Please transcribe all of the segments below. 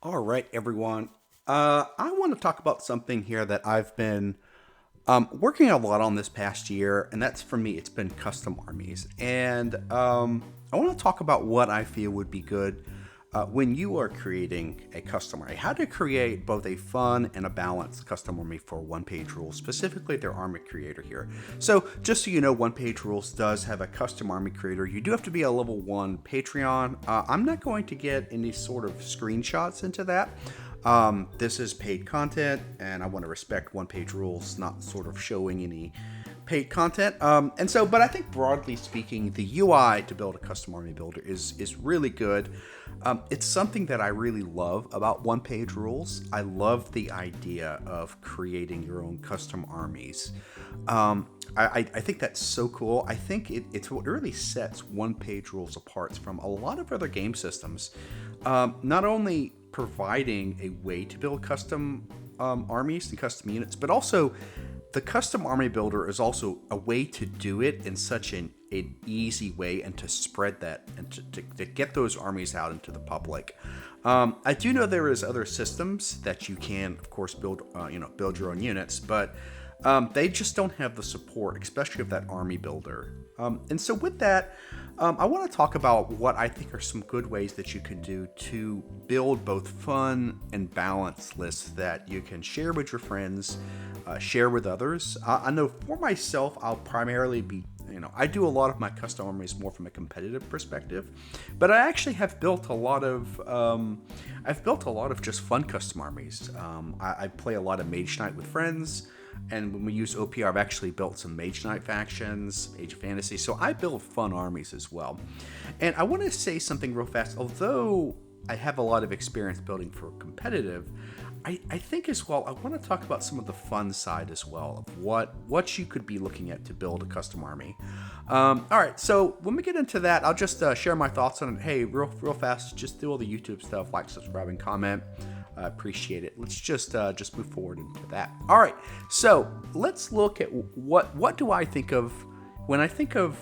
All right, everyone. I want to talk about something here that I've been working a lot on this past year, and that's for me, it's been custom armies. And I want to talk about what I feel would be good when you are creating a custom army. How to create both a fun and a balanced custom army for One Page Rules, specifically their army creator here. So, just so you know, One Page Rules does have a custom army creator. You do have to be a level 1 Patreon. I'm not going to get any sort of screenshots into that. This is paid content, and I want to respect One Page Rules, not sort of showing any paid content. But I think broadly speaking, the UI to build a custom army builder is really good. It's something that I really love about One Page Rules. I love the idea of creating your own custom armies. I think that's so cool. I think it's what really sets One Page Rules apart from a lot of other game systems. Not only providing a way to build custom armies and custom units, but also the custom army builder is also a way to do it in such an easy way and to spread that and to get those armies out into the public. I do know there is other systems that you can, of course, build your own units, but they just don't have the support, especially of that army builder. And so with that, I want to talk about what I think are some good ways that you can do to build both fun and balanced lists that you can share with your friends, share with others. I know for myself, I'll primarily be, I do a lot of my custom armies more from a competitive perspective, but I actually have built a lot of, just fun custom armies. I play a lot of Mage Knight with friends. And when we use OPR, I've actually built some Mage Knight factions, Age of Fantasy. So I build fun armies as well. And I want to say something real fast. Although I have a lot of experience building for competitive, I think as well, I want to talk about some of the fun side as well of what you could be looking at to build a custom army. All right, so when we get into that, I'll just share my thoughts on it. Hey, real fast, just do all the YouTube stuff, like, subscribe, and comment. I appreciate it. Let's just move forward into that. All right, so let's look at what do I think of when I think of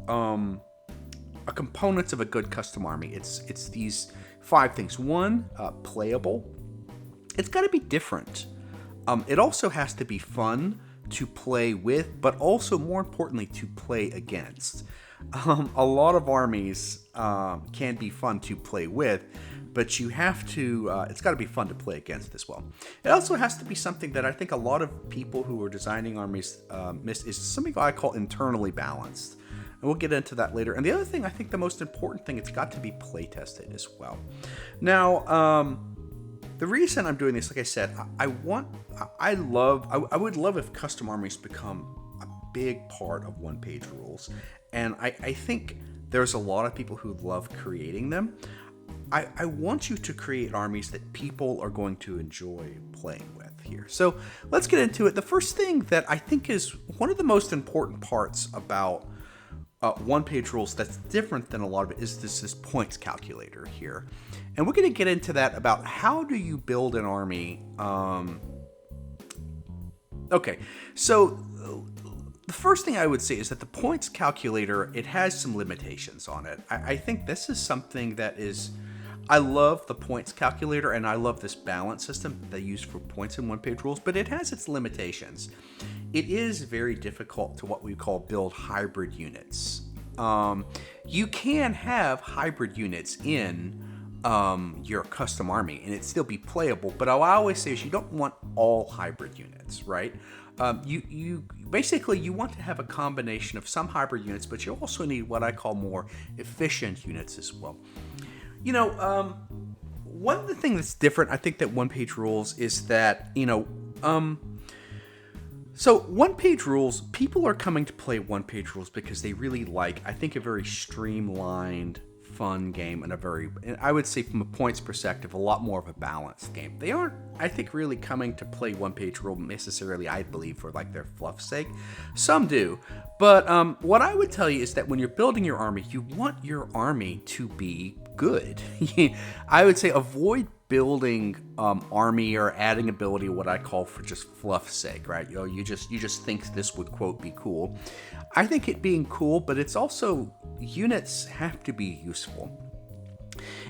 a components of a good custom army. It's these 5 things. One, playable. It's got to be different. It also has to be fun to play with, but also more importantly to play against. A lot of armies can be fun to play with, but you have to, it's got to be fun to play against as well. It also has to be something that I think a lot of people who are designing armies miss, is something I call internally balanced. And we'll get into that later. And the other thing, I think the most important thing, it's got to be play tested as well. Now, the reason I'm doing this, like I said, I would love if custom armies become a big part of One Page Rules. And I think there's a lot of people who love creating them. I want you to create armies that people are going to enjoy playing with here. So let's get into it. The first thing that I think is one of the most important parts about One Page Rules that's different than a lot of it is this points calculator here. And we're going to get into that about how do you build an army. Okay, so the first thing I would say is that the points calculator, it has some limitations on it. I think this is something that is, I love the points calculator and I love this balance system they use for points in One Page Rules, but it has its limitations. It is very difficult to what we call build hybrid units. You can have hybrid units in your custom army and it still be playable, but what I always say is you don't want all hybrid units, right? You basically you want to have a combination of some hybrid units, but you also need what I call more efficient units as well. One of the things that's different, I think, that One Page Rules is that, so One Page Rules, people are coming to play One Page Rules because they really like, I think, a very streamlined, fun game and I would say from a points perspective, a lot more of a balanced game. They aren't, I think, really coming to play One Page Rule necessarily, I believe, for like their fluff sake. Some do. But what I would tell you is that when you're building your army, you want your army to be good. I would say avoid building army or adding ability, what I call for just fluff sake, right? You just think this would, quote, be cool. I think it being cool, but it's also, units have to be useful.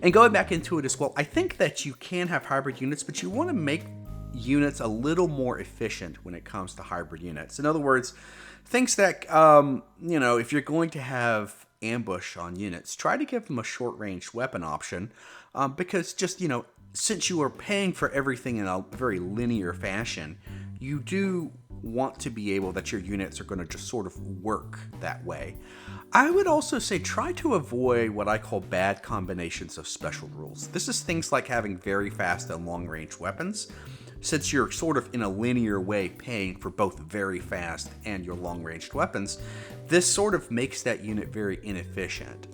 And going back into it as well, I think that you can have hybrid units, but you want to make units a little more efficient when it comes to hybrid units. In other words, things that, if you're going to have ambush on units, try to give them a short-range weapon option, because just, since you are paying for everything in a very linear fashion, you do want to be able that your units are going to just sort of work that way. I would also say try to avoid what I call bad combinations of special rules. This is things like having very fast and long-range weapons, since you're sort of in a linear way paying for both very fast and your long-ranged weapons. This sort of makes that unit very inefficient.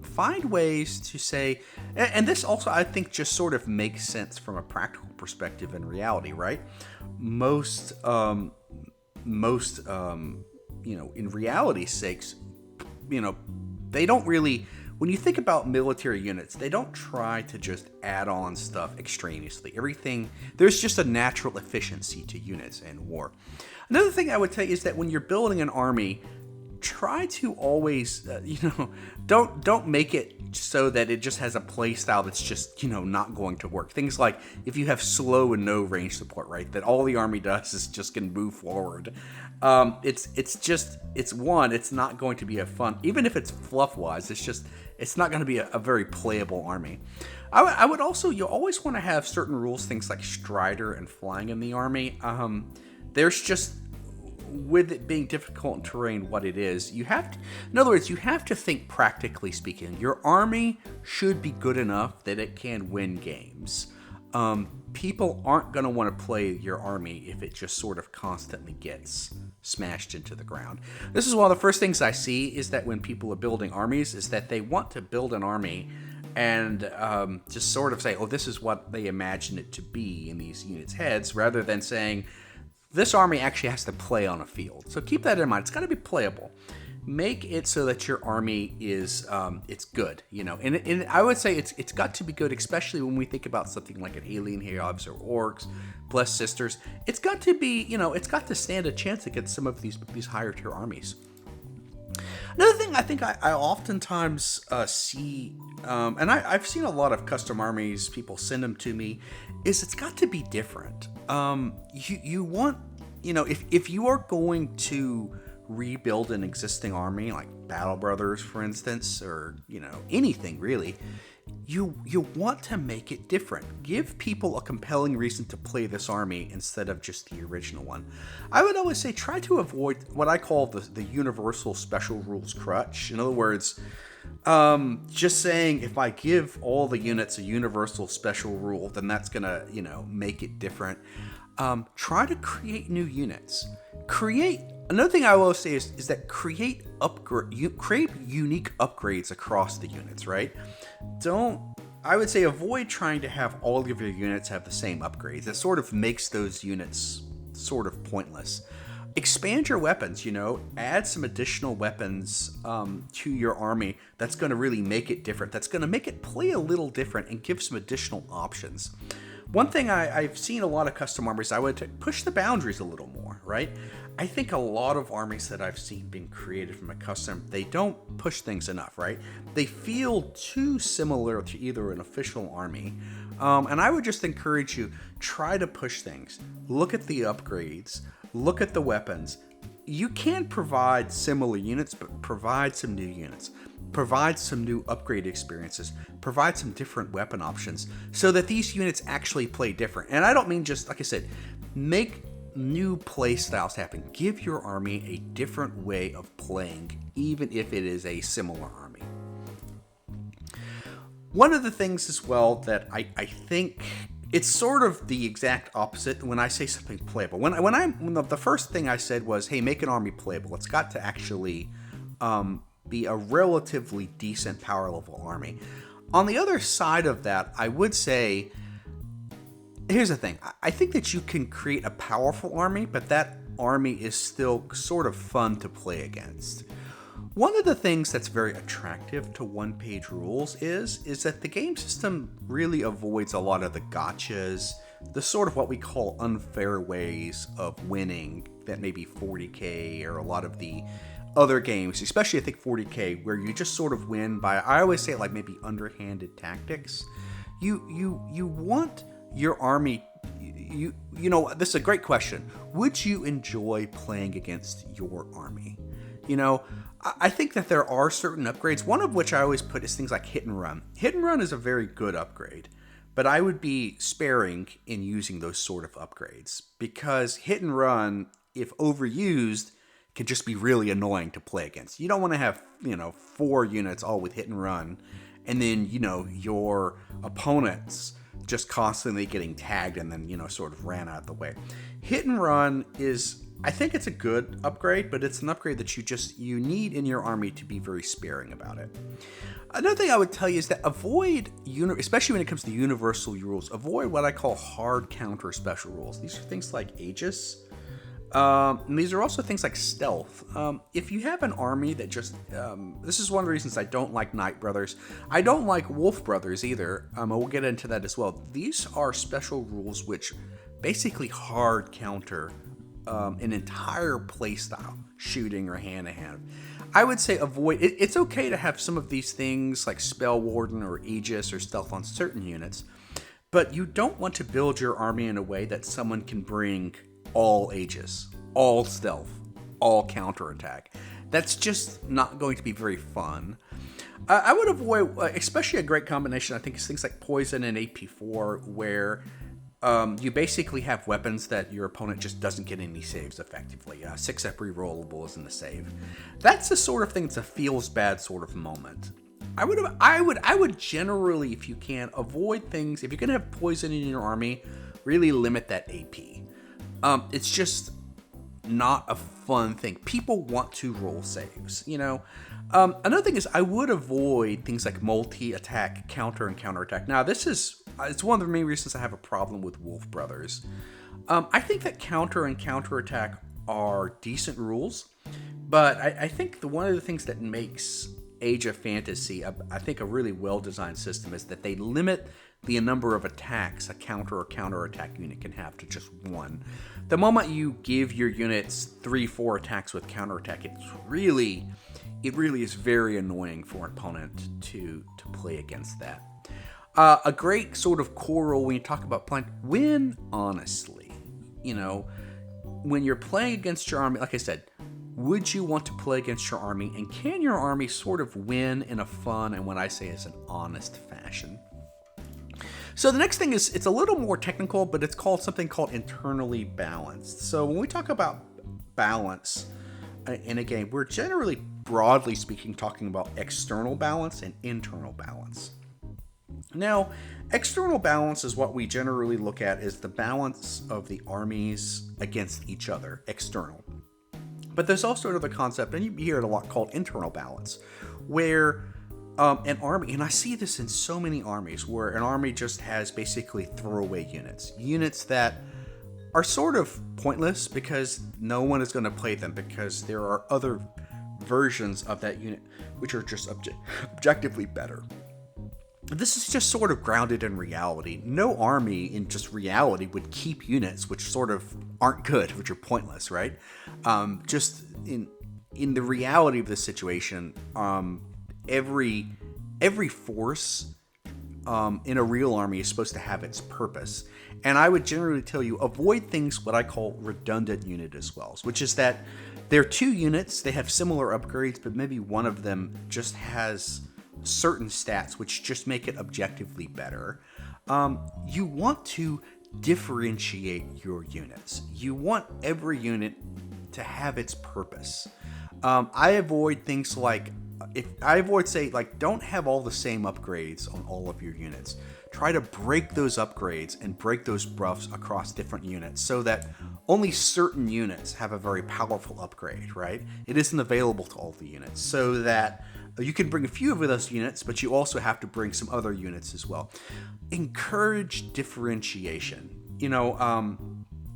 Find ways to say, and this also I think just sort of makes sense from a practical perspective in reality, right? Most in reality's sakes, they don't really, when you think about military units, they don't try to just add on stuff extraneously. There's just a natural efficiency to units in war. Another thing I would tell you is that when you're building an army, try to always, don't make it so that it just has a play style that's just, not going to work. Things like if you have slow and no range support, right, that all the army does is just can move forward. It's not going to be a fun, even if it's fluff wise, it's not going to be a very playable army. I would also, you always want to have certain rules, things like Strider and flying in the army. There's just, with it being difficult in terrain what it is, you have to think practically speaking. Your army should be good enough that it can win games. People aren't going to want to play your army if it just sort of constantly gets smashed into the ground. This is one of the first things I see is that when people are building armies is that they want to build an army and just sort of say, oh, this is what they imagine it to be in these units' heads, rather than saying, this army actually has to play on a field. So keep that in mind. It's got to be playable. Make it so that your army is it's good, And I would say it's got to be good, especially when we think about something like an Alien Halves or Orcs, Blessed Sisters. It's got to be, it's got to stand a chance against some of these higher tier armies. Another thing I think I oftentimes see, and I've seen a lot of custom armies, people send them to me, is it's got to be different. You want, if you are going to rebuild an existing army, like Battle Brothers, for instance, or, anything really, you want to make it different. Give people a compelling reason to play this army instead of just the original one. I would always say try to avoid what I call the universal special rules crutch. In other words, just saying if I give all the units a universal special rule, then that's gonna, make it different. Try to create new units. Another thing I will say is that create unique upgrades across the units, right? I would say avoid trying to have all of your units have the same upgrades. It sort of makes those units sort of pointless. Expand your weapons, add some additional weapons to your army that's going to really make it different. That's going to make it play a little different and give some additional options. One thing I've seen a lot of custom armies, I would push the boundaries a little more, right? I think a lot of armies that I've seen being created from a custom, they don't push things enough, right? They feel too similar to either an official army. And I would just encourage you, try to push things. Look at the upgrades. Look at the weapons. You can provide similar units, but provide some new units. Provide some new upgrade experiences. Provide some different weapon options so that these units actually play different. And I don't mean just, like I said, make new play styles happen. Give your army a different way of playing, even if it is a similar army. One of the things as well that I think it's sort of the exact opposite when I say something playable. When the first thing I said was, hey, make an army playable. It's got to actually be a relatively decent power level army. On the other side of that, I would say, here's the thing. I think that you can create a powerful army, but that army is still sort of fun to play against. One of the things that's very attractive to one-page rules is that the game system really avoids a lot of the gotchas, the sort of what we call unfair ways of winning that may be 40k, or a lot of the other games, especially I think 40K, where you just sort of win by, I always say, like, maybe underhanded tactics. You want your army. This is a great question. Would you enjoy playing against your army? I think that there are certain upgrades, one of which I always put is things like hit and run. Hit and run is a very good upgrade, but I would be sparing in using those sort of upgrades, because hit and run, if overused, can just be really annoying to play against. You don't want to have, 4 units all with hit and run, and then, your opponents just constantly getting tagged and then, sort of ran out of the way. Hit and run is, I think it's a good upgrade, but it's an upgrade that you need in your army to be very sparing about it. Another thing I would tell you is that avoid, especially when it comes to universal rules, avoid what I call hard counter special rules. These are things like Aegis. And these are also things like stealth. If you have an army that just, this is one of the reasons I don't like Knight Brothers. I don't like Wolf Brothers either. We'll get into that as well. These are special rules which basically hard counter an entire playstyle, shooting or hand-to-hand. I would say avoid. It's okay to have some of these things like Spell Warden or Aegis or Stealth on certain units, but you don't want to build your army in a way that someone can bring all Aegis, all Stealth, all counterattack. That's just not going to be very fun. I would avoid, especially a great combination, I think, is things like Poison and AP4, where you basically have weapons that your opponent just doesn't get any saves effectively. 6-up rerollable is in the save. That's the sort of thing that's a feels bad sort of moment. I would generally, if you can, avoid things. If you're gonna have poison in your army, really limit that AP. It's just not a fun thing. People want to roll saves, Another thing is I would avoid things like multi-attack, counter, and counterattack. Now, it's one of the main reasons I have a problem with Wolf Brothers. I think that counter and counterattack are decent rules, but I think one of the things that makes Age of Fantasy, I think, a really well-designed system is that they limit the number of attacks a counter or counterattack unit can have to just 1. The moment you give your units 3-4 attacks with counterattack, it really is very annoying for an opponent to play against that. A great sort of core rule when you talk about playing, win honestly. When you're playing against your army, like I said, would you want to play against your army, and can your army sort of win in a fun, and what I say is an honest fashion? So the next thing is, it's a little more technical, but it's something called internally balanced. So when we talk about balance in a game, we're generally, broadly speaking, talking about external balance and internal balance. Now, external balance is what we generally look at as the balance of the armies against each other, external. But there's also another concept, and you hear it a lot, called internal balance, where an army, and I see this in so many armies, where an army just has basically throwaway units that are sort of pointless because no one is going to play them, because there are other versions of that unit which are just objectively better. This is just sort of grounded in reality. No army in just reality would keep units which sort of aren't good, which are pointless, right? Just in the reality of the situation, every force in a real army is supposed to have its purpose. And I would generally tell you, avoid things what I call redundant unit as well, which is that they're 2 units, they have similar upgrades, but maybe one of them just has certain stats which just make it objectively better. You want to differentiate your units. You want every unit to have its purpose. I avoid things like, don't have all the same upgrades on all of your units. Try to break those upgrades and break those buffs across different units so that only certain units have a very powerful upgrade, right? It isn't available to all the units, so that you can bring a few of those units, but you also have to bring some other units as well. Encourage differentiation.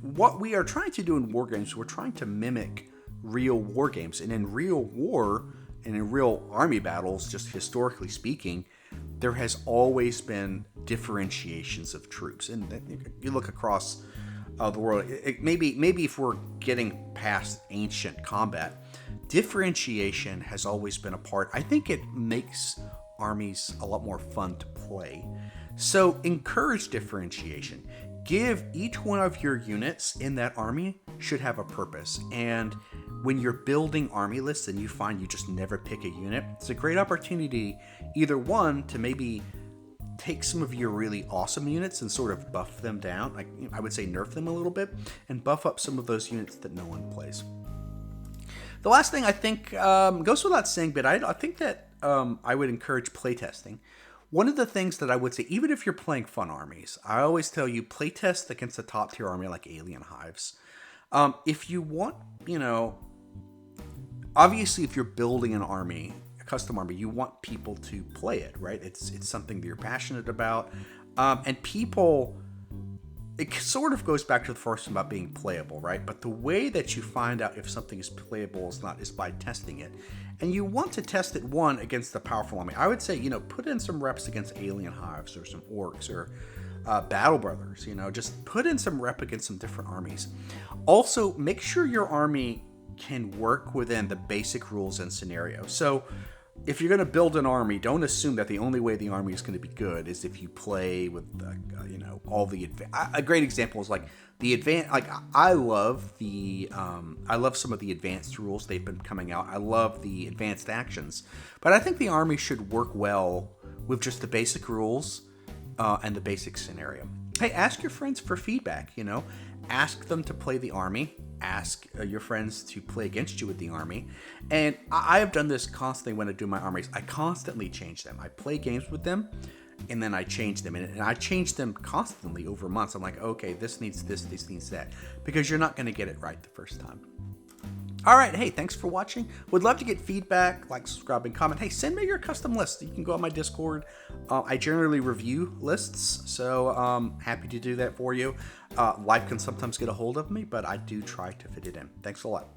What we are trying to do in war games, we're trying to mimic real war games. And in real war, and in real army battles, just historically speaking, there has always been differentiations of troops. And you look across the world, maybe if we're getting past ancient combat, Differentiation has always been a part. I think it makes armies a lot more fun to play. So encourage differentiation. Give each one of your units in that army should have a purpose. And when you're building army lists and you find you just never pick a unit, it's a great opportunity, either one, to maybe take some of your really awesome units and sort of buff them down. Like, I would say nerf them a little bit and buff up some of those units that no one plays. The last thing I think goes without saying, but I think that I would encourage playtesting. One of the things that I would say, even if you're playing fun armies, I always tell you playtest against a top tier army like Alien Hives. If you want, obviously if you're building an army, a custom army, you want people to play it, right? It's something that you're passionate about. And people, it sort of goes back to the first one about being playable, right? But the way that you find out if something is playable or not is by testing it. And you want to test it, one, against the powerful army. I would say, put in some reps against Alien Hives or some Orcs or Battle Brothers, just put in some rep against some different armies. Also, make sure your army can work within the basic rules and scenario. So if you're going to build an army, don't assume that the only way the army is going to be good is if you play with, all the a great example is like the advanced. Like I love some of the advanced rules they've been coming out. I love the advanced actions, but I think the army should work well with just the basic rules and the basic scenario. Hey, ask your friends for feedback. Ask them to play the army. Ask your friends to play against you with the army. And I have done this constantly when I do my armies. I constantly change them. I play games with them, and then I change them. And I change them constantly over months. I'm like, okay, this needs this needs that. Because you're not going to get it right the first time. All right, hey, thanks for watching. Would love to get feedback, like, subscribe, and comment. Hey, send me your custom list. You can go on my Discord. I generally review lists, so happy to do that for you. Life can sometimes get a hold of me, but I do try to fit it in. Thanks a lot.